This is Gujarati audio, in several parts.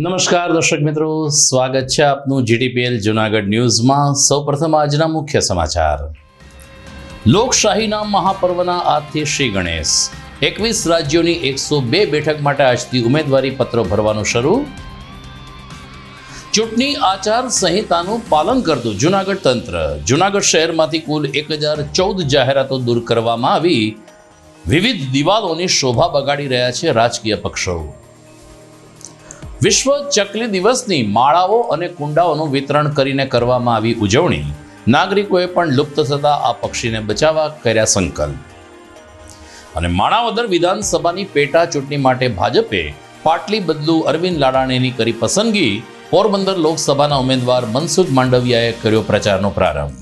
નમસ્કાર દર્શક મિત્રો, સ્વાગત છે આપનું જીટીપીએલ જૂનાગઢ ન્યૂઝમાં। સૌપ્રથમ આજના મુખ્ય સમાચાર। લોકશાહીના મહાપર્વના આજથી શ્રી ગણેશ। 21 રાજ્યોની 102 બેઠક માટે આજથી ઉમેદવારી પત્રો ભરવાનું શરૂ। ચૂંટણી આચાર સંહિતાનું પાલન કરતું જૂનાગઢ તંત્ર। જૂનાગઢ શહેરમાંથી કુલ 1014 જાહેરાતો દૂર કરવામાં આવી। વિવિધ દિવાલોની શોભા બગાડી રહ્યા છે રાજકીય પક્ષો। વિશ્વ ચકલી દિવસની માળાઓ અને કુંડાઓનું વિતરણ કરીને કરવામાં આવી ઉજવણી। નાગરિકોએ પણ લુપ્ત થતા આ પક્ષીને બચાવવા કર્યા સંકલ્પ। અને માણાવદર વિધાનસભાની પેટા ચૂંટણી માટે ભાજપે પાટલી બદલુ અરવિંદ લાડાણીની કરી પસંદગી। પોરબંદર લોકસભાના ઉમેદવાર મનસુખ માંડવિયાએ કર્યો પ્રચારનો પ્રારંભ।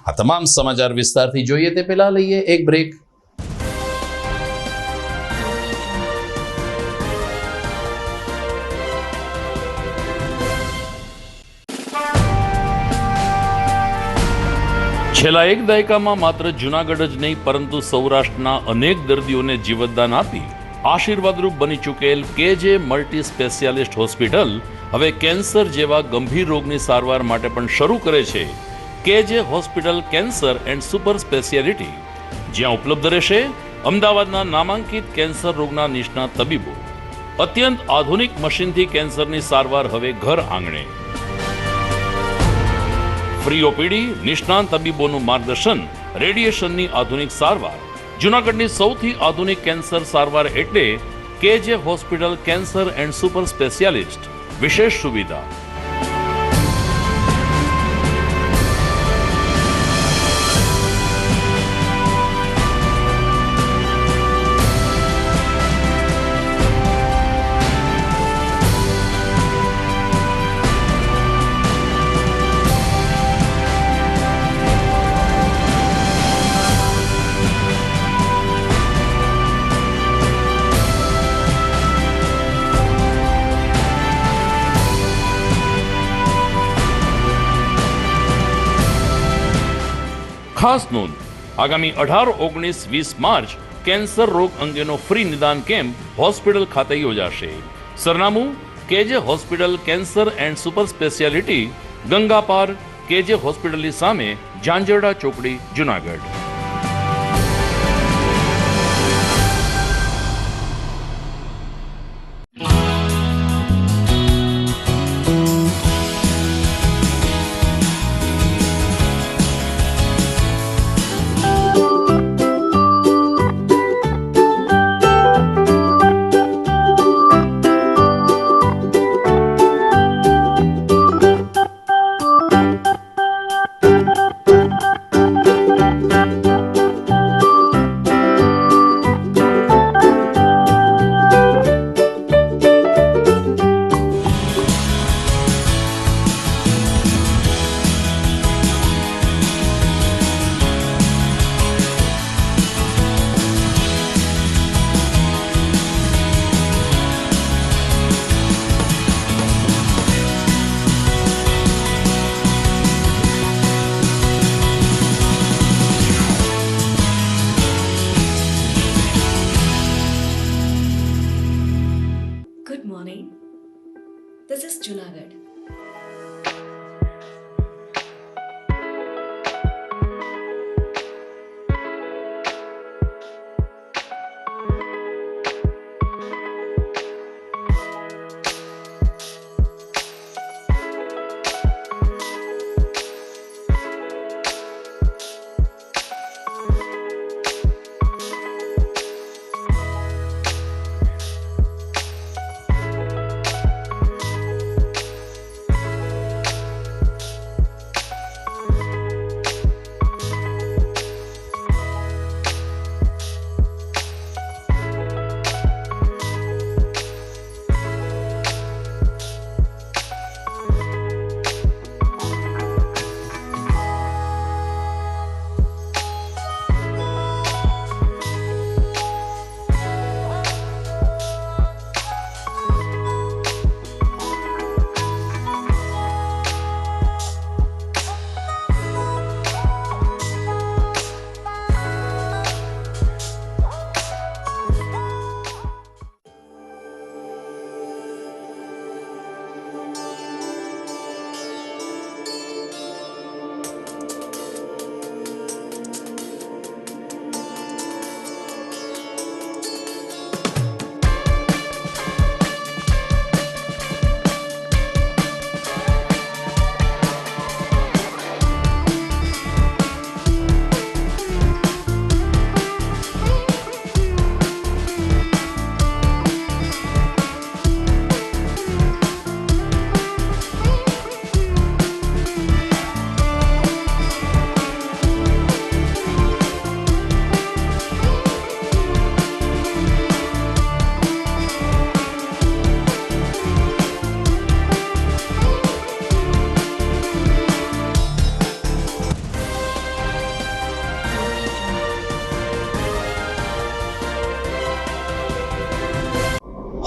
આ તમામ સમાચાર વિસ્તારથી જોઈએ તે પહેલા લઈએ એક બ્રેક। છેલ્લા એક દાયકામાં માત્ર જૂનાગઢ જ નહીં પરંતુ સૌરાષ્ટ્રના અનેક દર્દીઓને જીવતદાન આપી આશીર્વાદરૂપ બની ચૂકેલ કેજે મલ્ટી સ્પેશિયાલિસ્ટ હોસ્પિટલ હવે કેન્સર જેવા ગંભીર રોગની સારવાર માટે પણ શરૂ કરે છે કેજે hospital cancer and super speciality, જ્યાં ઉપલબ્ધ રહેશે અમદાવાદના નામાંકિત કેન્સર રોગના નિષ્ણાત તબીબો। અત્યંત આધુનિક મશીનથી કેન્સરની સારવાર હવે ઘર આંગણે। ફ્રી ઓપીડી, નિષ્ણાંત તબીબોનું માર્ગદર્શન, રેડિયેશનની આધુનિક સારવાર। જૂનાગઢની સૌથી આધુનિક કેન્સર સારવાર એટલે કેજે hospital cancer and super specialist. વિશેષ સુવિધા ખાસ નોંધ, આગામી 18, 19, 20 માર્ચ કેન્સર રોગ અંગેનો ફ્રી નિદાન કેમ્પ હોસ્પિટલ ખાતે યોજાશે। સરનામું KJ hospital cancer and super speciality, Gangapar, KJ હોસ્પિટલની સામે, ઝાંઝરડા ચોકડી, Junagadh. Good morning. This is Junagadh.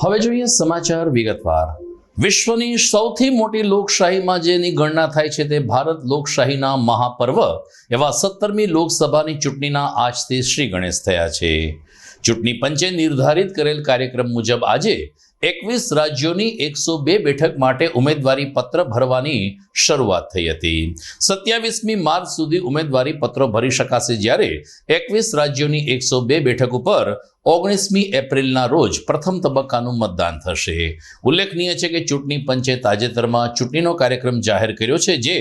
હવે જોઈએ સમાચાર વિગતવાર. વિશ્વની સૌથી મોટી લોકશાહીમાં જેની ગણના થાય છે તે ભારત લોકશાહીના મહાપર્વ એવા 17મી લોકસભાની ચૂંટણીના આજથી શ્રી ગણેશ થયા છે. ચૂંટણી પંચે નિર્ધારિત કરેલ કાર્યક્રમ મુજબ આજે 21 રાજ્યોની 102 બેઠક માટે ઉમેદવારી પત્ર ભરવાની શરૂઆત થઈ હતી. 27મી માર્ચ સુધી ઉમેદવારી પત્રો ભરી શકાશે, જ્યારે 21 રાજ્યોની 102 બેઠક ઉપર 19મી એપ્રિલના રોજ પ્રથમ તબક્કાનું મતદાન થશે. ઉલ્લેખનીય છે કે ચૂંટણી પંચે તાજેતરમાં ચૂંટણીનો કાર્યક્રમ જાહેર કર્યો છે, જે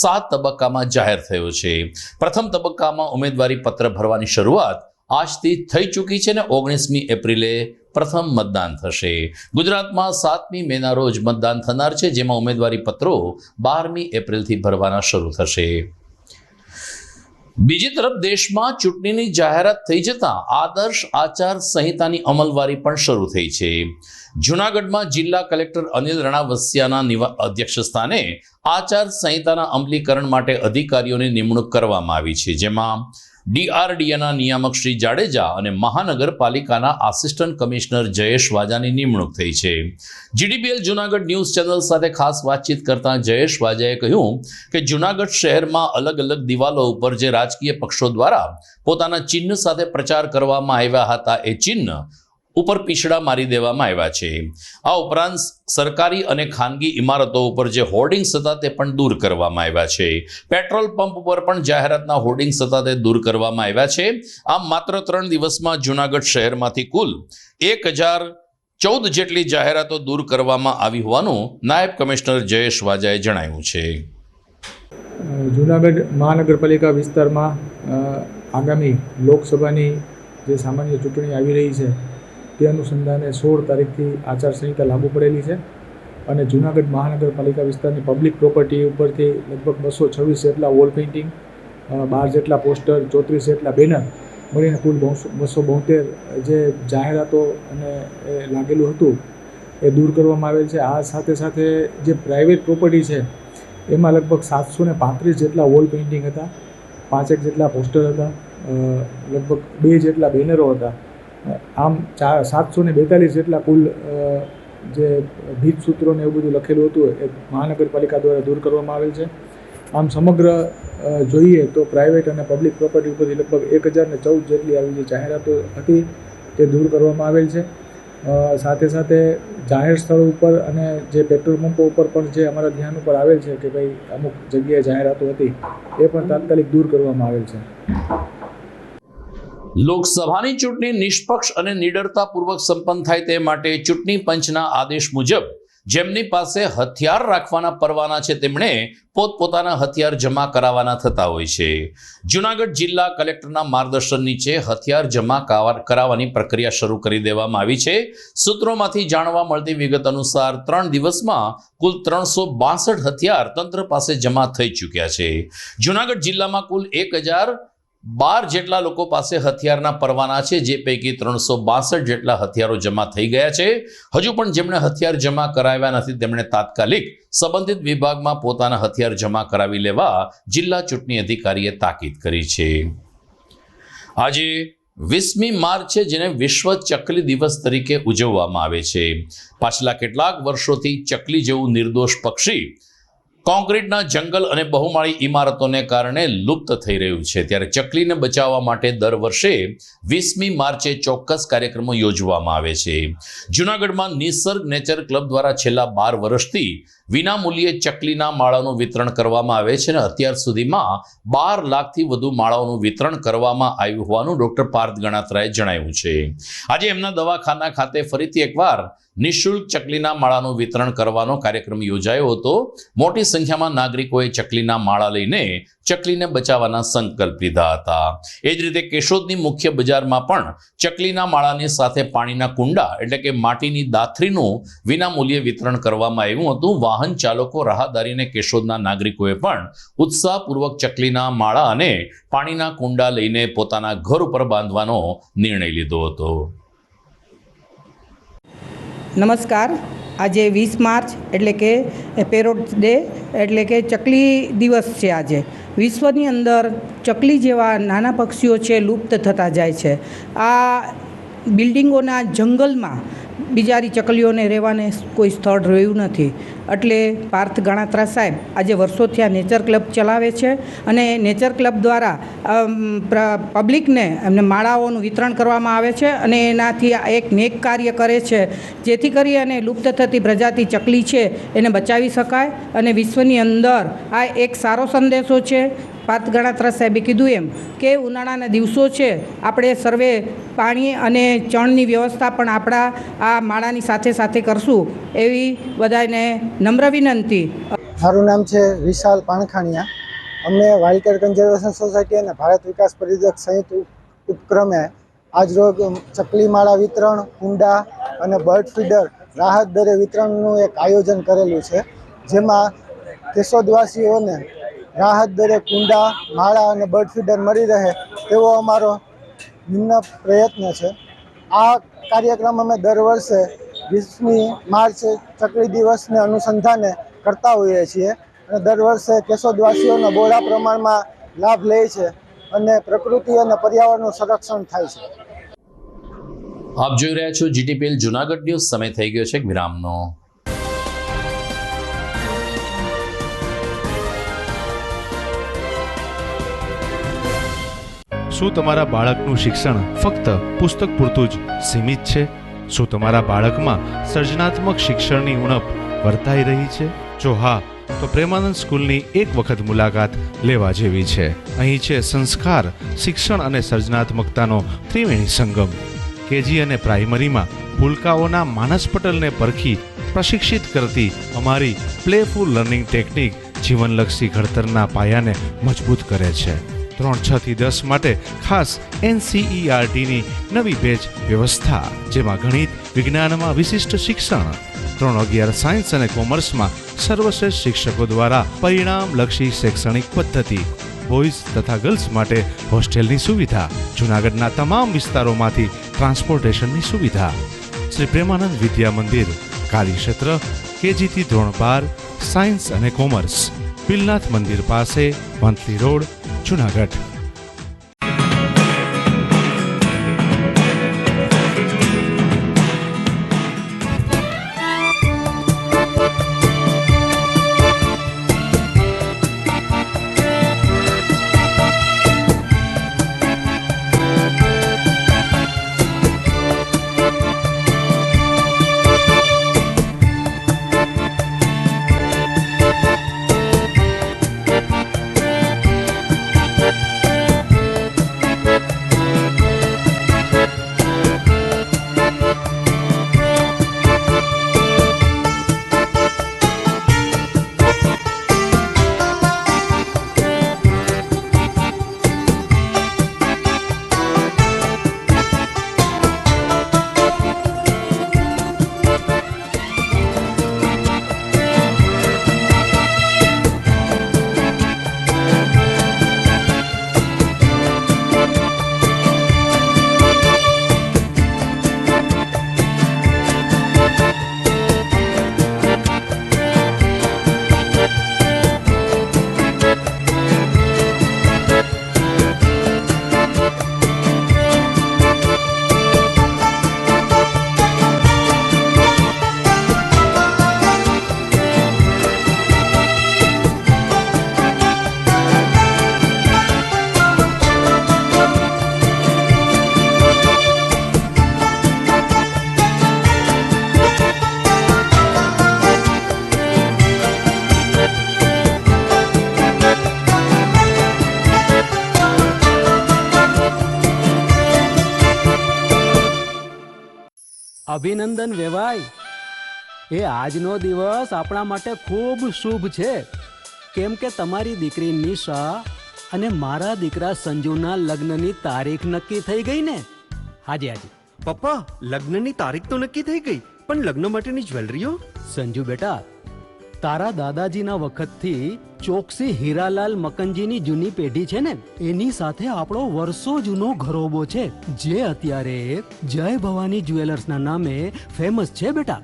7 તબક્કામાં જાહેર થયો છે. પ્રથમ તબક્કામાં ઉમેદવારી પત્ર ભરવાની શરૂઆત આજથી થઈ ચૂકી છે અને 19મી એપ્રિલે પ્રથમ મતદાન થશે. ગુજરાતમાં 7મી મેના રોજ મતદાન થનાર છે, જેમાં ઉમેદવારી પત્રો 12મી એપ્રિલથી ભરવાના શરૂ થશે. બીજી તરફ દેશમાં ચૂંટણીની જાહેરાત થઈ જતાં આદર્શ આચાર સંહિતાની અમલવારી પણ શરૂ થઈ છે. જૂનાગઢમાં જિલ્લા કલેક્ટર અનિલ રણાવસિયાના અધ્યક્ષસ્થાને આચાર સંહિતાના અમલીકરણ માટે અધિકારીઓની નિમણૂક કરવામાં આવી છે, જેમાં DRDAના નિયામક શ્રી જાડેજા અને મહાનગરપાલિકાના આસિસ્ટન્ટ કમિશનર જયેશ વાજાની નિમણૂક થઈ છે. GDBL જૂનાગઢ ન્યૂઝ ચેનલ સાથે ખાસ વાતચીત કરતા જયેશ વાજાએ કહ્યું કે જૂનાગઢ શહેરમાં અલગ અલગ દિવાલો ઉપર જે રાજકીય પક્ષો દ્વારા પોતાના ચિહ્ન સાથે પ્રચાર કરવામાં આવ્યા હતા, એ ચિહ્ન ઉપર પીછડા મારી દેવામાં આવ્યા છે. આ ઉપરાંત સરકારી અને ખાનગી ઇમારતો ઉપર જે હોર્ડિંગ્સ હતા તે પણ દૂર કરવામાં આવ્યા છે. પેટ્રોલ પંપ ઉપર પણ જાહેરાતના હોર્ડિંગ્સ હતા તે દૂર કરવામાં આવ્યા છે. આમ માત્ર 3 દિવસમાં જૂનાગઢ શહેરમાંથી કુલ 1014 જેટલી જાહેરાતો દૂર કરવામાં આવી હોવાનું નાયબ કમિશનર જયેશ વાજાએ જણાવ્યું છે. જૂનાગઢ મહાનગરપાલિકા વિસ્તારમાં આગામી લોકસભાની જે સામાન્ય ચૂંટણી આવી રહી છે તે અનુસંધાને 16 તારીખથી આચારસંહિતા લાગુ પડેલી છે અને જૂનાગઢ મહાનગરપાલિકા વિસ્તારની પબ્લિક પ્રોપર્ટી ઉપરથી લગભગ 226 જેટલા વોલ પેઇન્ટિંગ, 12 જેટલા પોસ્ટર, 34 જેટલા બેનર મળીને કુલ 272 જે જાહેરાતો અને લાગેલું હતું એ દૂર કરવામાં આવેલ છે. આ સાથે સાથે જે પ્રાઇવેટ પ્રોપર્ટી છે એમાં લગભગ 735 જેટલા વોલ પેઇન્ટિંગ હતા, 5 જેટલા પોસ્ટર હતા, લગભગ 2 જેટલા બેનરો હતા. આમ 742 જેટલા કુલ જે ભીત સૂત્રો ને એવું બધું લખેલું હતું એ મહાનગરપાલિકા દ્વારા દૂર કરવામાં આવેલ છે. આમ સમગ્ર જોઈએ તો પ્રાઇવેટ અને પબ્લિક પ્રોપર્ટી ઉપરથી લગભગ 1014 જેટલી આવી જે જાહેરાતો હતી તે દૂર કરવામાં આવેલ છે. સાથે સાથે જાહેર સ્થળો ઉપર અને જે પેટ્રોલ પંપો ઉપર પણ જે અમારા ધ્યાન ઉપર આવેલ છે કે ભાઈ અમુક જગ્યાએ જાહેરાતો હતી એ પણ તાત્કાલિક દૂર કરવામાં આવેલ છે. લોકસભાની ચૂંટણી નિષ્પક્ષ અને નિડરતાપૂર્વક સંપન્ન થાય તે માટે ચૂંટણી પંચના આદેશ મુજબ જેમની પાસે હથિયાર રાખવાના પરવાના છે તેમણે પોતપોતાના હથિયાર જમા કરાવવાના થતા હોય છે. જૂનાગઢ જિલ્લા કલેક્ટરના માર્ગદર્શન નીચે હથિયાર જમા કરાવવાની પ્રક્રિયા શરૂ કરી દેવામાં આવી છે. સૂત્રોમાંથી જાણવા મળતી વિગત અનુસાર 3 દિવસમાં કુલ 362 હથિયાર તંત્ર પાસે જમા થઈ ચૂક્યા છે. જૂનાગઢ જિલ્લામાં કુલ 1012 જેટલા લોકો પાસે હથિયારના પરવાના છે, જે પૈકી 362 જેટલા હથિયારો જમા થઈ ગયા છે. હજુ પણ જેમણે હથિયાર જમા કરાવ્યા નથી તેમણે તાત્કાલિક સંબંધિત વિભાગમાં પોતાના હથિયાર જમા કરાવી લેવા જિલ્લા ચૂંટણી અધિકારીએ તાકીદ કરી છે. આજે 20મી માર્ચ છે, જેને વિશ્વ ચકલી દિવસ તરીકે ઉજવવામાં આવે છે. પાછલા કેટલાક વર્ષોથી ચકલી જેવું નિર્દોષ પક્ષી કોન્ક્રીટના જંગલ અને બહુમાળી ઇમારતોને કારણે લુપ્ત થઈ રહ્યું છે. ત્યારે ચકલીને બચાવવા માટે દર વર્ષે 20મી માર્ચે ચોક્કસ કાર્યક્રમો યોજવામાં આવે છે. જૂનાગઢમાં નિસર્ગ નેચર ક્લબ દ્વારા છેલ્લા 12 વર્ષથી વિનામૂલ્યે ચકલીના માળાનું વિતરણ કરવામાં આવે છે અને અત્યાર સુધીમાં 12 લાખથી વધુ માળાઓનું વિતરણ કરવામાં આવ્યું હોવાનું ડોક્ટર પાર્થ ગણાત્રાએ જણાવ્યું છે. આજે એમના દવાખાના ખાતે ફરીથી એકવાર નિઃશુલ્ક ચકલીના માળાનું વિતરણ કરવાનો કાર્યક્રમ યોજાયો હતો. મોટી સંખ્યામાં નાગરિકોએ ચકલીના માળા લઈને ચકલીને બચાવવાના સંકલ્પ લીધા હતા. એ જ રીતે કેશોદની મુખ્ય બજારમાં પણ ચકલીના માળાની સાથે પાણીના કુંડા એટલે કે માટીની દાથરીનું વિનામૂલ્યે વિતરણ કરવામાં આવ્યું હતું. વાહન ચાલકો, રાહદારી અને કેશોદના નાગરિકોએ પણ ઉત્સાહપૂર્વક ચકલીના માળા અને પાણીના કુંડા લઈને પોતાના ઘર ઉપર બાંધવાનો નિર્ણય લીધો હતો. નમસ્કાર. આજે 20 માર્ચ એટલે કે પેરોટ ડે એટલે કે ચકલી દિવસ છે. આજે વિશ્વની અંદર ચકલી જેવા નાના પક્ષીઓ છે લુપ્ત થતા જાય છે. આ બિલ્ડિંગોના જંગલમાં બિચારી ચકલીઓને રહેવાને કોઈ સ્થળ રહ્યું નથી. એટલે પાર્થ ગણાત્રા સાહેબ આજે વર્ષોથી આ નેચર ક્લબ ચલાવે છે અને નેચર ક્લબ દ્વારા પબ્લિકને એમને માળાઓનું વિતરણ કરવામાં આવે છે અને એનાથી આ એક નેક કાર્ય કરે છે, જેથી કરી અને લુપ્ત થતી પ્રજાતિ ચકલી છે એને બચાવી શકાય અને વિશ્વની અંદર આ એક સારો સંદેશો છે. પાર્થ ગણાત્રા સાહેબે કીધું એમ કે ઉનાળાના દિવસો છે, આપણે સર્વે પાણી અને ચણની વ્યવસ્થા પણ આપણા આ માળાની સાથે સાથે કરશું એવી બધાને નમ્ર વિનંતી. મારું નામ છે વિશાલ પાણખાણિયા. અમે વાઇલ્ડકેર કન્ઝર્વેશન સોસાયટી અને ભારત વિકાસ પરિષદ સંયુક્ત ઉપક્રમે આજરોજ ચકલી માળા વિતરણ, કુંડા અને બર્ડ ફીડર રાહત દરે વિતરણનું એક આયોજન કરેલું છે, જેમાં કેશોદવાસીઓને રાહત દરે કુંડા, માળા અને બર્ડ ફીડર મળી રહે તેવો અમારો નિમ્ન પ્રયત્ન છે. આ કાર્યક્રમ અમે દર વર્ષે 20મી માર્ચ ચકલી દિવસને અનુસંધાને કરતા હોઈએ છીએ અને દર વર્ષે કેશોદવાસીઓનો બહોળા પ્રમાણમાં લાભ લે છે અને પ્રકૃતિ અને પર્યાવરણનું સંરક્ષણ થાય છે. આપ જોઈ રહ્યા છો જીટીપીએલ જુનાગઢ ન્યૂઝ. સમય થઈ ગયો છે વિરામનો. શું તમારા બાળકનું શિક્ષણ ફક્ત પુસ્તક પૂરતું જ સીમિત છે? શું તમારા બાળકમાં સર્જનાત્મક શિક્ષણની ઉણપ વર્તાઈ રહી છે? જો હા, તો પ્રેમાનંદ સ્કૂલની એક વખત મુલાકાત લેવા જેવી છે. અહીં છે સંસ્કાર, શિક્ષણ અને સર્જનાત્મકતાનો ત્રિવેણી સંગમ. કેજી અને પ્રાઇમરીમાં ભૂલકાઓના માનસ પટલને પરખી પ્રશિક્ષિત કરતી અમારી પ્લેફુલ લર્નિંગ ટેકનિક જીવનલક્ષી ઘડતરના પાયાને મજબૂત કરે છે. 3-6 થી 10 માટે ખાસ NCERTની નવી બેચ વ્યવસ્થા, જેમાં ગણિત વિજ્ઞાનમાં વિશિષ્ટ શિક્ષણ, 3-11 સાયન્સ અને કોમર્સમાં સર્વશ્રેષ્ઠ શિક્ષકો દ્વારા પરિણામલક્ષી શૈક્ષણિક પદ્ધતિ, બોયઝ તથા ગર્લ્સ માટે હોસ્ટેલની સુવિધા, જૂનાગઢના તમામ વિસ્તારોમાંથી ટ્રાન્સપોર્ટેશનની સુવિધા. શ્રી પ્રેમાનંદ વિદ્યા મંદિર, કાર્યક્ષેત્ર KG થી ધોરણ 12, સાયન્સ અને કોમર્સ, બિલનાથ મંદિર પાસે, વંથલી રોડ, જૂનાગઢ. અભિનંદન વેવાય. એ આજનો દિવસ આપણા માટે ખૂબ શુભ છે, કેમ કે તમારી દીકરી નિશા અને મારા દીકરા સંજુના લગ્નની તારીખ નક્કી થઈ ગઈ ને. હાજી હાજી પપ્પા, લગ્નની તારીખ તો નક્કી થઈ ગઈ, પણ લગ્ન માટેની જ્વેલરીઓ? સંજુ બેટા, તારા દાદાજીના વખતથી ચોકસી હીરાલાલ મકનજીની જૂની પેઢી છે ને, એની સાથે આપણો વર્ષો જૂનો ઘરોબો છે, જે અત્યારે જય ભવાની જ્વેલર્સના નામે ફેમસ છે બેટા.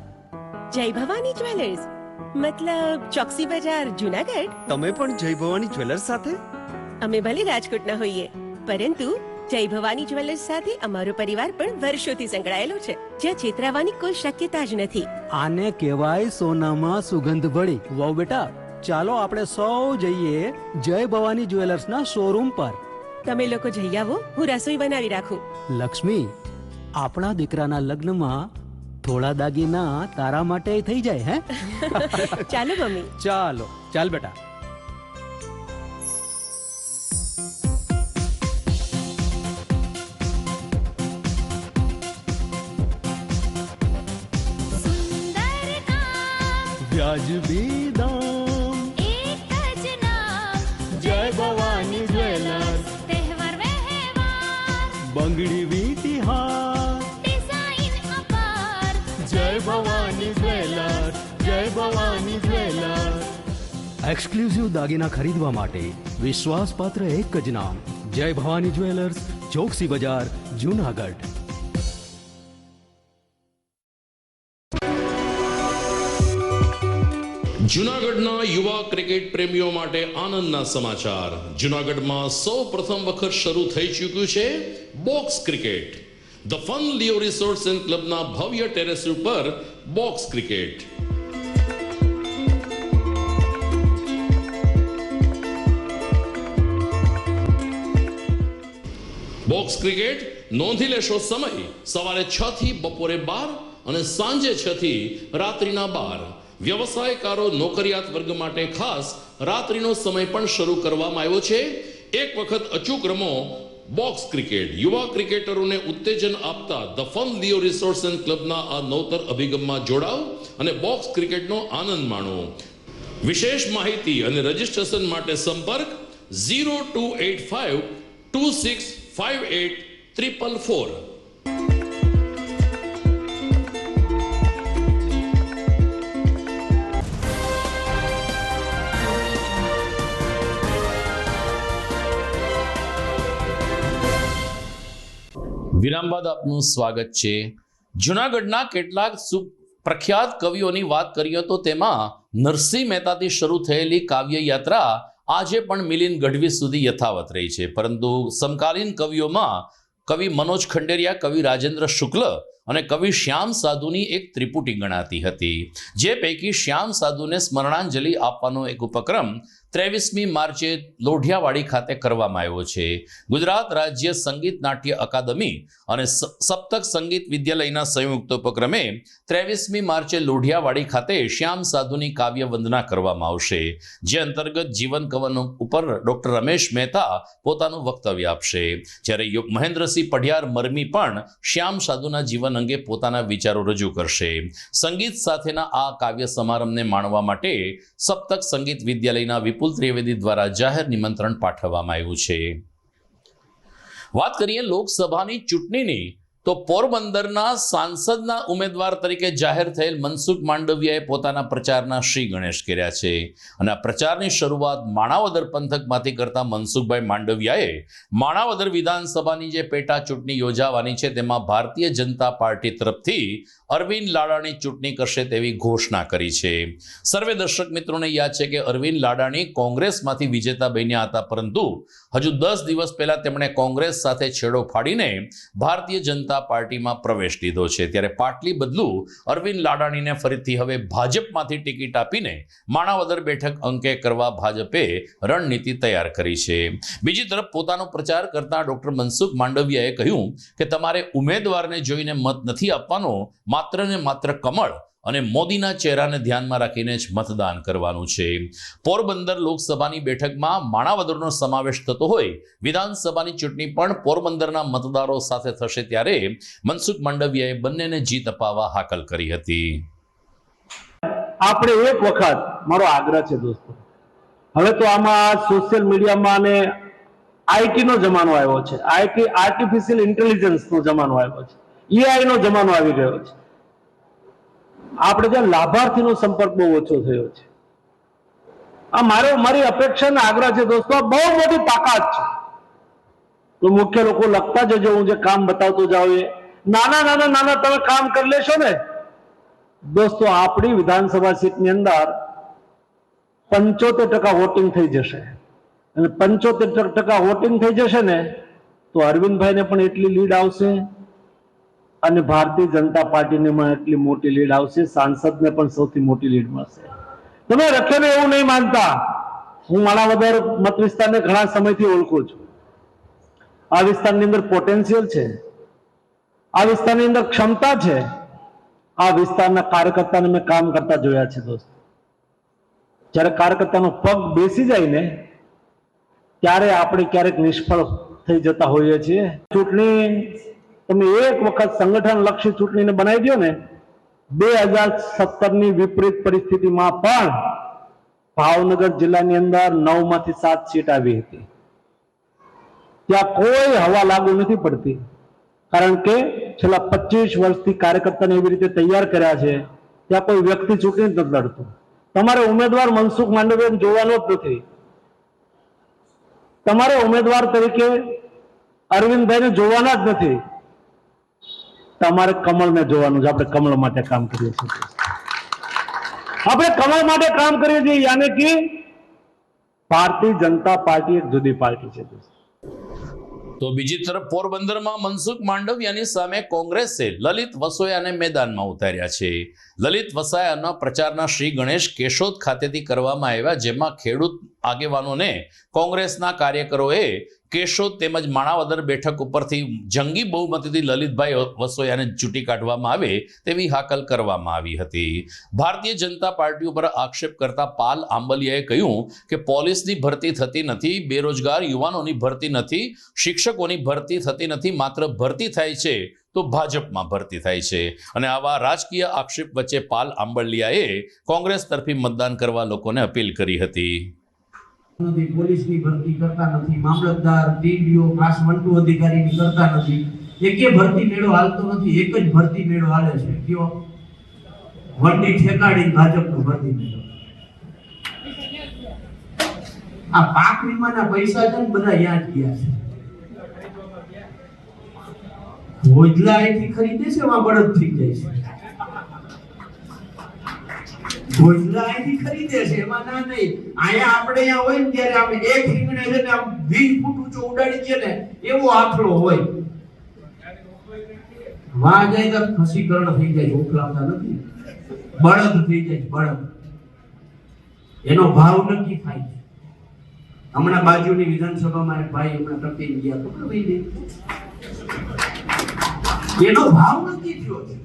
જય ભવાની જ્વેલર્સ મતલબ ચોકસી બજાર, જૂનાગઢ? તમે પણ જય ભવાની જ્વેલર્સ સાથે? અમે ભલે રાજકોટના હોઈએ, પરંતુ જય ભવાની જ્વેલર્સ સાથે અમારો પરિવાર પણ વર્ષોથી સંકળાયેલો છે, જ્યાં છેતરાવાની કોઈ શક્યતા જ નથી. આને કહેવાય સોનામાં સુગંધ ભળી. વહુ બેટા, ચાલો આપણે સૌ જઈએ જય ભવાની જ્વેલર્સના શોરૂમ પર. તમે લોકો જઈ આવો, હું રસોઈ બનાવી રાખું. લક્ષ્મી, આપણા દીકરાના લગ્નમાં થોડા દાગીના તારા માટે થઈ જાય. હે ચાલો મમ્મી. ચાલો ચાલ બેટા. વ્યાજબી દામ, એક જ નામ, જય ભવાની જ્વેલર્સ. તહેવાર વ્યવહાર, બંગડી વીટી હાર, ડિઝાઇન અપાર, જય ભવાની જ્વેલર્સ, જય ભવાની જ્વેલર્સ. એક્સક્લુઝિવ દાગીના ખરીદવા માટે વિશ્વાસપાત્ર એક જ નામ, જય ભવાની જ્વેલર્સ, ચોકસી બજાર, જૂનાગઢ. જૂનાગઢના યુવા ક્રિકેટ પ્રેમીઓ માટે આનંદના સમાચાર. જૂનાગઢમાં સૌ પ્રથમ વખત શરૂ થઈ ચૂક્યું છે box cricket. The fun Leo resorts and ક્લબના ભવ્ય ટેરેસ ઉપર બોક્સ ક્રિકેટ. બોક્સ ક્રિકેટ નોંધી લેશો સમય સવારે 6 થી બપોરે 12 અને સાંજે 6 થી રાત્રિના 12. વ્યવસાયકારો નોકરિયાત વર્ગ માટે ખાસ રાત્રિનો સમય પણ શરૂ કરવામાં આવ્યો છે. એક વખત અચૂક રમો બોક્સ ક્રિકેટ. યુવા ક્રિકેટરોને ઉત્તેજન આપતા the fun Leo resorts and ક્લબના આ નવતર અભિગમમાં જોડાઓ અને બોક્સ ક્રિકેટનો આનંદ માણો. વિશેષ માહિતી અને રજીસ્ટ્રેશન માટે સંપર્ક 0285 2658 444. વિરામ બાદ આપનું સ્વાગત છે. જૂનાગઢના કેટલાક પ્રખ્યાત કવિઓની વાત કરીએ તો તેમાં નરસિંહ મહેતાથી શરૂ થયેલી કાવ્ય યાત્રા આજે પણ મિલિંદ ગઢવી સુધી યથાવત રહી છે. પરંતુ સમકાલીન કવિઓમાં કવિ મનોજ ખંડેરિયા, કવિ રાજેન્દ્ર શુક્લ અને કવિ શ્યામ સાધુની એક ત્રિપુટી ગણાતી હતી. જે પૈકી શ્યામ સાધુને સ્મરણાંજલિ આપવાનો એક ઉપક્રમ 23મી માર્ચે લોઢિયાવાડી ખાતે કરવામાં આવ્યો છે. ગુજરાત રાજ્ય સંગીત નાટ્ય અકાદમી અને સપ્તક સંગીત વિદ્યાલયના સંયુક્ત ઉપક્રમે 23મી માર્ચે લોઢિયાવાડી ખાતે શ્યામ સાધુની કાવ્ય વંદના કરવામાં આવશે. જે અંતર્ગત જીવન કવન ઉપર ડોક્ટર રમેશ મહેતા પોતાનું વક્તવ્ય આપશે. જ્યારે મહેન્દ્રસિંહ પઢિયાર મરમી પણ શ્યામ સાધુના જીવન અંગે પોતાના વિચારો રજૂ કરશે. સંગીત સાથેના આ કાવ્ય સમારંભને માણવા માટે સપ્તક સંગીત વિદ્યાલયના વિપુલ ત્રિવેદી દ્વારા જાહેર નિમંત્રણ પાઠવવામાં આવ્યું છે. વાત કરીએ લોકસભાની ચૂંટણીની તો પોરબંદરના સાંસદના ઉમેદવાર તરીકે જાહેર થયેલ મનસુખ માંડવિયાએ પોતાના પ્રચારના શ્રી ગણેશ કર્યા છે. અને આ પ્રચારની શરૂઆત માણાવદર પંથકમાંથી કરતા મનસુખભાઈ માંડવિયાએ માણાવદર વિધાનસભાની જે પેટા ચૂંટણી યોજાવાની છે તેમાં ભારતીય જનતા પાર્ટી તરફથી અરવિંદ લાડાણી ચૂંટણી કરશે તેવી ઘોષણા કરી છે. સર્વે દર્શક મિત્રોને યાદ છે કે અરવિંદ લાડાણી કોંગ્રેસમાંથી વિજેતા બન્યા હતા, પરંતુ હજુ 10 દિવસ પહેલા તેમણે કોંગ્રેસ સાથે છેડો ફાડીને ભારતીય જનતા પાર્ટીમાં પ્રવેશ લીધો છે. ત્યારે પાટલી બદલું અરવિંદ લાડાણીને ફરીથી હવે ભાજપમાંથી ટિકિટ આપીને માણાવદર બેઠક અંકે કરવા ભાજપે રણનીતિ તૈયાર કરી છે. બીજી તરફ પોતાનો પ્રચાર કરતા ડોક્ટર મનસુખ માંડવિયાએ કહ્યું કે તમારે ઉમેદવારને જોઈને મત નથી આપવાનો, માત્ર ને માત્ર કમળ અને મોદીના ચહેરાને ધ્યાનમાં રાખીને જ મતદાન કરવાનું છે. પોરબંદર લોકસભાની બેઠકમાં માણાવદરનો સમાવેશ થતો હોય વિધાનસભાની ચૂંટણી પણ પોરબંદરના મતદારો સાથે થશે, ત્યારે મનસુખ માંડવિયાએ બંનેને જીત અપાવવા હાકલ કરી હતી. આપણે એક વખત, મારો આગ્રહ છે દોસ્તો, હવે તો આમાં સોશિયલ મીડિયામાં અને આઈટી નો જમાનો આવ્યો છે, આર્ટિફિશિયલ ઇન્ટેલિજન્સ નો જમાનો આવ્યો છે, એઆઈ નો જમાનો આવી ગયો છે. આપણે ત્યાં લાભાર્થીનો સંપર્ક બહુ ઓછો થયો છે. આ મારી અપેક્ષા અને આગ્રહ છે દોસ્તો, બહુ મોટી તાકાત છે. તો મુખ્ય લોકો લખતા જજો, હું જે કામ બતાવતો જાઉં એ નાના તમે કામ કરી લેશો ને દોસ્તો, આપણી વિધાનસભા સીટની અંદર 75% વોટિંગ થઈ જશે. અને 75% વોટિંગ થઈ જશે ને તો અરવિંદભાઈને પણ એટલી લીડ આવશે અને ભારતીય જનતા પાર્ટીને પણ એટલી મોટી લીડ આવશે, સાંસદને પણ સૌથી મોટી લીડ મળશે. તમે રખેને એવું નહીં માનતા, હું માણાવદર મત વિસ્તારને ઘણા સમયથી ઓળખું છું. આ વિસ્તારની અંદર પોટેન્શિયલ છે, આ વિસ્તારની અંદર ક્ષમતા છે. આ વિસ્તારના કાર્યકર્તાને મેં કામ કરતા જોયા છે દોસ્તો. જ્યારે કાર્યકર્તાનો પગ બેસી જાય ને ત્યારે આપણે ક્યારેક નિષ્ફળ થઈ જતા હોઈએ છીએ. ચૂંટણી તમે એક વખત સંગઠન લક્ષી ચૂંટણીને બનાવી દો ને, 2017ની વિપરીત પરિસ્થિતિમાં પણ ભાવનગર જિલ્લાની અંદર 9 માંથી 7 સીટ આવી હતી. ત્યાં કોઈ હવા લાગુ નથી પડતી, કારણ કે છેલ્લા 25 વર્ષથી કાર્યકર્તાને એવી રીતે તૈયાર કર્યા છે. ત્યાં કોઈ વ્યક્તિ ચૂંટણી નથી લડતું. તમારે ઉમેદવાર મનસુખ માંડવિયાને જોવાનો જ નથી, તમારે ઉમેદવાર તરીકે અરવિંદભાઈને જોવાના જ નથી, તમારે કમળને જોવાનું છે. આપણે કમળ માટે કામ કરીએ છીએ, આપણે કમળ માટે કામ કરીએ છીએ. યાની કે ભારતીય જનતા પાર્ટી એક જુદી પાર્ટી છે. તો બીજી તરફ પોરબંદરમાં મનસુખ માંડવિયાની સામે કોંગ્રેસે લલિત વસોયાને મેદાનમાં ઉતાર્યા છે. લલિત વસોયાના પ્રચારના શ્રી ગણેશ કેશોદ ખાતેથી કરવામાં આવ્યા, જેમાં ખેડૂત આગેવાનોને કોંગ્રેસના કાર્યકરોએ કેશોદ તેમજ માણાવદર બેઠક ઉપરથી જંગી બહુમતીથી લલિતભાઈ વસોયાને ચૂંટી કાઢવામાં આવે તેવી હાકલ કરવામાં આવી હતી. ભારતીય જનતા પાર્ટી ઉપર આક્ષેપ કરતા પાલ આંબલિયાએ કહ્યું કે પોલીસની ભરતી થતી નથી, બેરોજગાર યુવાનોની ભરતી નથી, શિક્ષકોની ભરતી થતી નથી, માત્ર ભરતી થાય છે તો ભાજપમાં ભરતી થાય છે. અને આવા રાજકીય આક્ષેપ વચ્ચે પાલ આંબલિયાએ કોંગ્રેસ તરફી મતદાન કરવા લોકોને અપીલ કરી હતી. પોલીસની ભરતી કરતા નથી, મામલતદાર, ટીડીઓ, ક્લાસ 1 2 અધિકારીની કરતા નથી, એકે ભરતી મેળો હાલતો નથી. એક જ ભરતી મેળો હાલે છે, કયો? વંડી ઠેકાડી ભાજપનો ભરતી મેળો. આ પાક વીમાના પૈસા છે ને બધા યાદ ગયા છે. ભોજલા અહીંથી ખરીદે છે, એમાં બળદ થઈ જાય છે. ભોજલા અહીંથી ખરીદે છે, એમાં ના નહીં. અહીંયા આપણે અહીંયા હોય ને ત્યારે આપણે એક રીંગણે છે ને આમ 20 ફૂટ ઊંચો ઉડાડી દઈએ ને એવો આખલો હોય. વાહ જાય તો ખસીકરણ થઈ જાય, ઉખલાવતા નથી, બળદ થઈ જાય બળદ. એનો ભાવ નક્કી થાય છે. હમણાં બાજુની વિધાનસભામાં એક ભાઈ હમણાં ટપીને ગયા, ખબર ભાઈ, એનો ભાવ નક્કી થયો છે.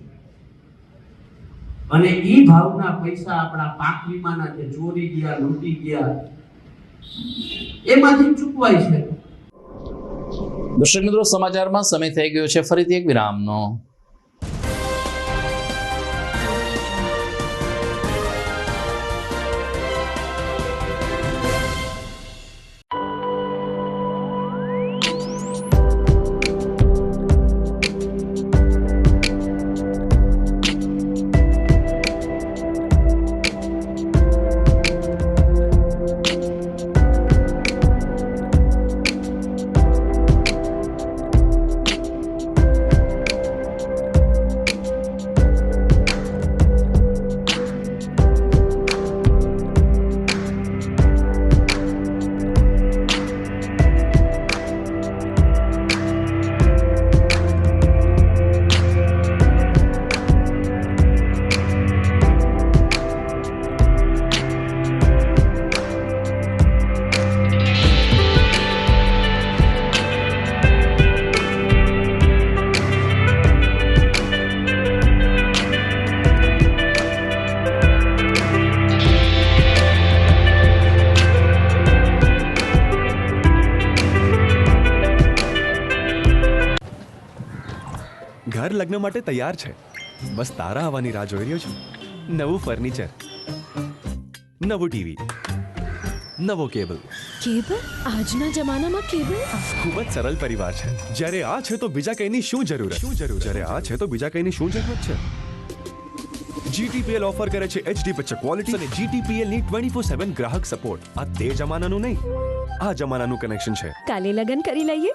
અને ઈ ભાવના પૈસા આપણા પાક વીમાના જે ચોરી ગયા, લૂંટી ગયા, એમાંથી ચૂકવાય છે. દર્શક મિત્રો, સમાચારમાં સમય થઈ ગયો છે ફરીથી એક વિરામનો. ઘર લગ્ન માટે તૈયાર છે, બસ તારા આવવાની રાહ જોઈ રહ્યો છું. નવું ફર્નિચર, નવું ટીવી, નવો કેબલ. કેબલ? આજના જમાનામાં કેબલ? ખૂબ જ સરળ પરિવાર છે. જ્યારે આ છે તો બીજા કઈની શું જરૂર? જ્યારે આ છે તો બીજા કઈની શું જરૂરત છે? GTPL ઓફર કરે છે HD પિક્ચર ક્વોલિટી અને GTPL ની 24/7 ગ્રાહક સપોર્ટ. આ તે જમાનાનું નહીં, આ જમાનાનું કનેક્શન છે. કાલે લગન કરી લઈએ.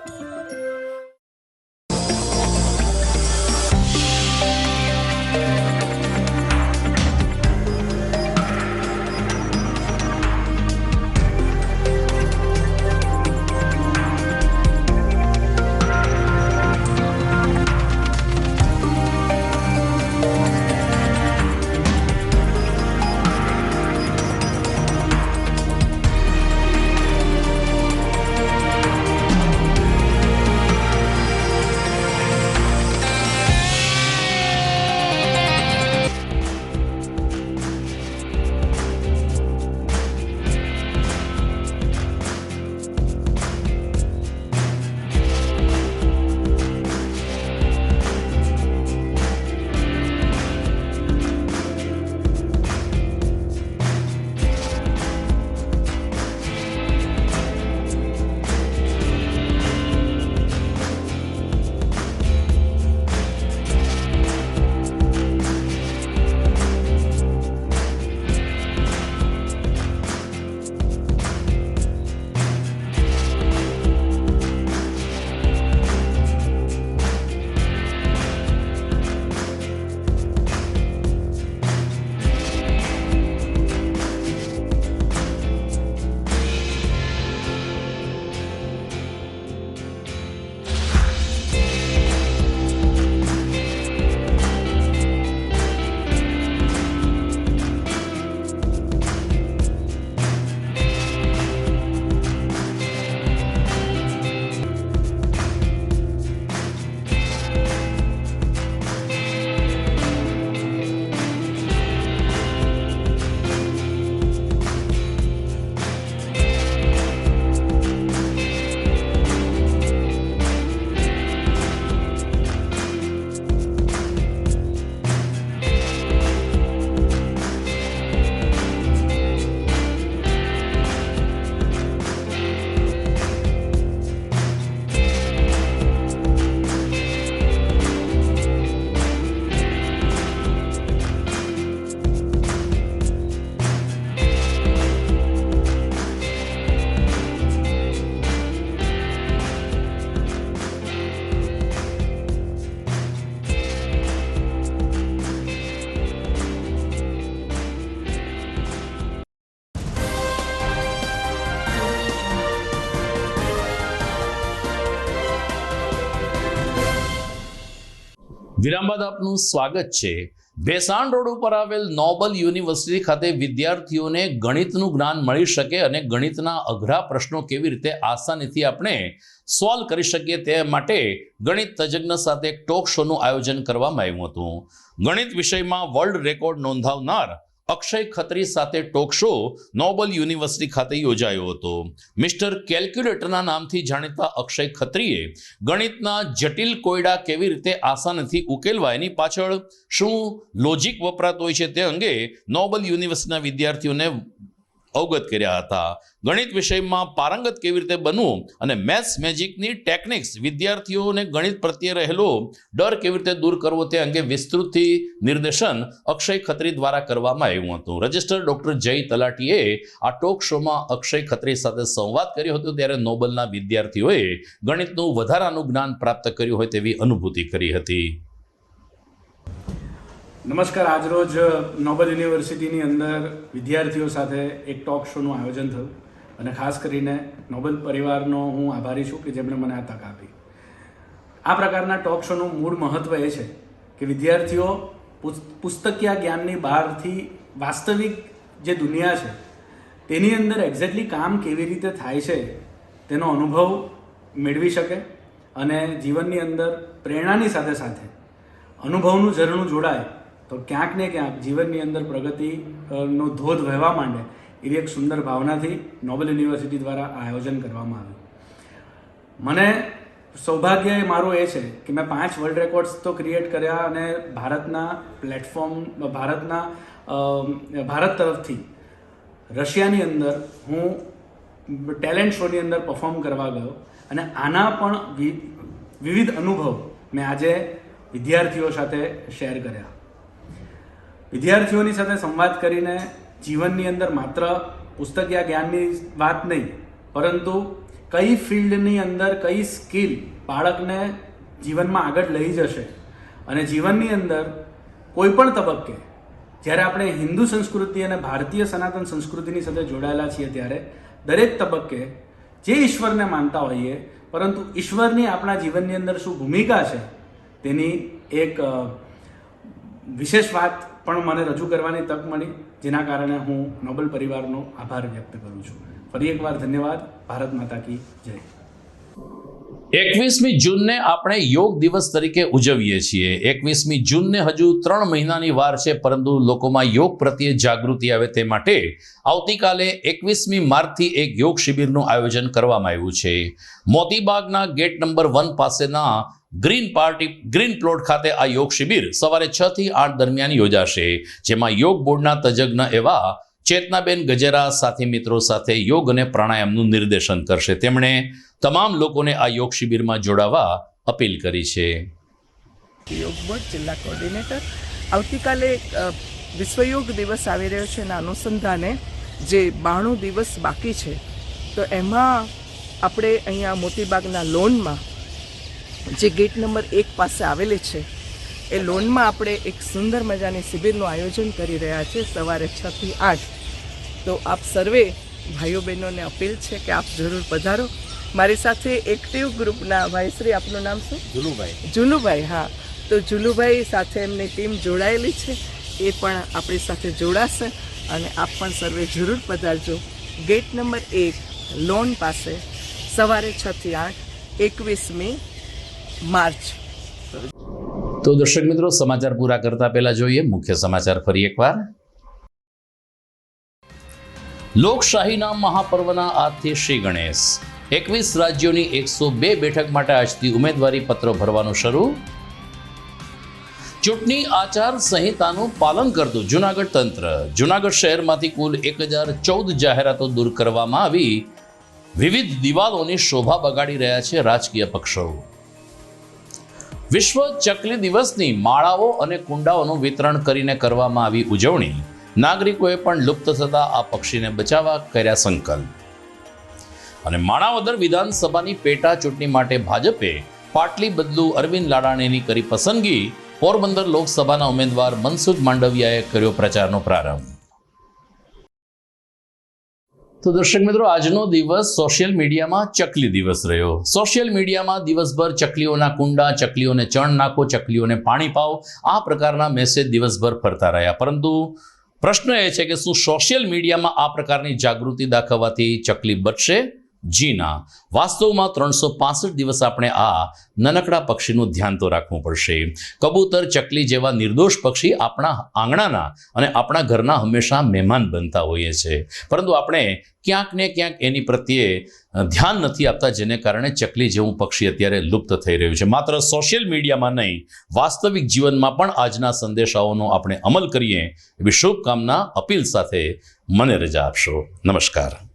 વિરામ બાદ આપનું સ્વાગત છે. ભેસાણ રોડ ઉપર આવેલ નોબલ યુનિવર્સિટી ખાતે વિદ્યાર્થીઓને ગણિતનું જ્ઞાન મળી શકે અને ગણિતના અઘરા પ્રશ્નો કેવી રીતે આસાનીથી આપણે સોલ્વ કરી શકીએ તે માટે ગણિત તજજ્ઞ સાથે એક ટોક શોનું આયોજન કરવામાં આવ્યું હતું. ગણિત વિષયમાં વર્લ્ડ રેકોર્ડ નોંધાવનાર અક્ષય ખત્રી સાથે ટોક શો નોબલ યુનિવર્સિટી ખાતે યોજાયો હતો. મિસ્ટર કેલ્ક્યુલેટરના નામથી જાણીતા અક્ષય ખત્રીએ ગણિતના જટિલ કોયડા કેવી રીતે આસાનીથી ઉકેલવા એની પાછળ શું લોજિક વપરાતો હોય છે તે અંગે નોબલ યુનિવર્સિટીના વિદ્યાર્થીઓને અવગત કર્યા હતા. ગણિત વિષયમાં પારંગત કેવી રીતે બનવું અને મેથ્સ મેજિકની ટેકનિક્સ વિદ્યાર્થીઓને ગણિત પ્રત્યે રહેલો ડર કેવી રીતે દૂર કરવો તે અંગે વિસ્તૃતથી નિર્દેશન અક્ષય ખત્રી દ્વારા કરવામાં આવ્યું હતું. રજિસ્ટર ડોક્ટર જય તલાટીએ આ ટોક શોમાં અક્ષય ખત્રી સાથે સંવાદ કર્યો હતો ત્યારે નોબલના વિદ્યાર્થીઓએ ગણિતનું વધારાનું જ્ઞાન પ્રાપ્ત કર્યું હોય તેવી અનુભૂતિ કરી હતી. નમસ્કાર. આજરોજ નોબલ યુનિવર્સિટીની અંદર વિદ્યાર્થીઓ સાથે એક ટોક શોનું આયોજન થયું અને ખાસ કરીને નોબલ પરિવારનો હું આભારી છું કે જેમણે મને આ તક આપી. આ પ્રકારના ટોક શોનું મૂળ મહત્ત્વ એ છે કે વિદ્યાર્થીઓ પુસ્તકીય જ્ઞાનની બહારથી વાસ્તવિક જે દુનિયા છે તેની અંદર એક્ઝેક્ટલી કામ કેવી રીતે થાય છે તેનો અનુભવ મેળવી શકે અને જીવનની અંદર પ્રેરણાની સાથે સાથે અનુભવનું ઝરણું જોડાય તો ક્યાંક ને ક્યાંક જીવનની અંદર પ્રગતિનો ધોધ વહેવા માંડે એવી એક સુંદર ભાવનાથી નોબલ યુનિવર્સિટી દ્વારા આ આયોજન કરવામાં આવ્યું. મને સૌભાગ્ય મારું એ છે કે મેં 5 વર્લ્ડ રેકોર્ડ્સ તો ક્રિએટ કર્યા અને ભારતના પ્લેટફોર્મ ભારત તરફથી રશિયાની અંદર હું ટેલેન્ટ શોની અંદર પરફોર્મ કરવા ગયો અને આના પણ વિવિધ અનુભવ મેં આજે વિદ્યાર્થીઓ સાથે શેર કર્યા. વિદ્યાર્થીઓની સાથે સંવાદ કરીને જીવનની અંદર માત્ર પુસ્તકીય જ્ઞાનની વાત નહીં પરંતુ કઈ ફિલ્ડની અંદર કઈ સ્કિલ બાળકને જીવનમાં આગળ લઈ જશે અને જીવનની અંદર કોઈ પણ તબક્કે જ્યારે આપણે હિન્દુ સંસ્કૃતિ અને ભારતીય સનાતન સંસ્કૃતિની સાથે જોડાયેલા છીએ ત્યારે દરેક તબક્કે જે ઈશ્વરને માનતા હોઈએ પરંતુ ઈશ્વરની આપણા જીવનની અંદર શું ભૂમિકા છે તેની એક વિશેષ વાત પણ મને રજૂ કરવાની તક મળી, જેના કારણે હું નોબલ પરિવારનો આભાર વ્યક્ત કરું છું. ફરી એકવાર ધન્યવાદ. ભારત માતા કી જય. 21મી જૂનને આપણે યોગ દિવસ તરીકે ઉજવીએ છીએ. 21મી જૂનને હજુ 3 મહિનાની વાર છે પરંતુ લોકોમાં યોગ પ્રત્યે જાગૃતિ આવે તે માટે આવતીકાલે 21મી માર્ચથી એક યોગ શિબિરનું આયોજન કરવામાં આવ્યું છે. મોતીબાગના ગેટ નંબર 1 પાસેના ગ્રીન પ્લોટ ખાતે આ યોગ શિબિર સવારે 6 થી 8 દરમિયાન યોજાશે, જેમાં યોગ બોર્ડના તજજ્ઞ એવા ચેતનાબેન ગજેરા સાથી મિત્રો સાથે યોગ અને પ્રાણાયામનું નિર્દેશન કરશે. તેમણે તમામ લોકોને આ યોગ શિબિરમાં જોડાવા અપીલ કરી છે. યોગ બોર્ડ જિલ્લા કોર્ડિનેટર, આવતીકાલે વિશ્વ યોગ દિવસ આવી રહ્યો છે એના અનુસંધાને જે 92 દિવસ બાકી છે તો એમાં આપણે અહીંયા મોતીબાગના લોનમાં જે ગેટ નંબર 1 પાસે આવેલી છે એ લોનમાં આપણે એક સુંદર મજાની શિબિરનું આયોજન કરી રહ્યા છે સવારે 6 થી 8. તો આપ સર્વે ભાઈઓ બહેનોને અપીલ છે કે આપ જરૂર પધારો. મારી સાથે એક્ટિવ ગ્રુપના ભાઈશ્રી, આપનું નામ શું? જુનુભાઈ. હા, તો જુનુભાઈ સાથે એમની ટીમ જોડાયેલી છે, એ પણ આપણી સાથે જોડાશે અને આપ પણ સર્વે જરૂર પધારજો. ગેટ નંબર 1 લોન પાસે સવારે 6 થી 8 21મી માર્ચ. તો દર્શક મિત્રો, સમાચાર પૂરા કરતા પહેલા જોઈએ મુખ્ય સમાચાર ફરી એકવાર. લોકશાહીના મહાપર્વના આજથી શ્રી ગણેશ. 21 રાજ્યોની 102 બેઠક માટે આજથી ઉમેદવારી પત્રો ભરવાનું શરૂ. ચૂંટણી આચાર સંહિતાનું પાલન કરતું જૂનાગઢ તંત્ર. જૂનાગઢ શહેરમાંથી કુલ 1014 જાહેરાતો દૂર કરવામાં આવી. વિવિધ દિવાલોની શોભા બગાડી રહ્યા છે રાજકીય પક્ષો. વિશ્વ ચકલી દિવસની માળાઓ અને કુંડાઓનું વિતરણ કરીને કરવામાં આવી ઉજવણી. નાગરિકોએ પણ લુપ્ત થતા આ પક્ષીને બચાવવા કર્યા સંકલ્પ. અને માણાવદર વિધાનસભાની પેટા ચૂંટણી માટે ભાજપે પાટલી બદલુ અરવિંદ લાડાણીની કરી પસંદગી. પોરબંદર લોકસભાના ઉમેદવાર મનસુખ માંડવિયાએ કર્યો પ્રચારનો પ્રારંભ. તો દર્શક મિત્રો, આજનો દિવસ સોશિયલ મીડિયામાં ચકલી દિવસ રહ્યો. સોશિયલ મીડિયામાં દિવસભર ચકલીઓના કુંડા, ચકલીઓને ચણ નાખો, ચકલીઓને પાણી પાઓ, આ પ્રકારના મેસેજ દિવસભર ફરતા રહ્યા. પરંતુ પ્રશ્ન એ છે કે શું સોશિયલ મીડિયામાં આ પ્રકારની જાગૃતિ દાખવવાથી ચકલી બચશે? જી ના. વાસ્તવમાં 365 દિવસ આપણે આ નાનકડા પક્ષીનું ધ્યાન તો રાખવું પડશે. કબૂતર, ચકલી જેવા નિર્દોષ પક્ષી આપણા આંગણાના અને આપણા ઘરના હંમેશા મહેમાન બનતા હોઈએ છીએ. પરંતુ આપણે ક્યાંક ને ક્યાંક એની પ્રત્યે ધ્યાન નથી આપતા, જેને કારણે ચકલી જેવું પક્ષી અત્યારે લુપ્ત થઈ રહ્યું છે. માત્ર સોશિયલ મીડિયામાં નહીં, વાસ્તવિક જીવનમાં પણ આજના સંદેશાઓનો આપણે અમલ કરીએ એવી શુભકામના, અપીલ સાથે મને રજા આપશો. નમસ્કાર.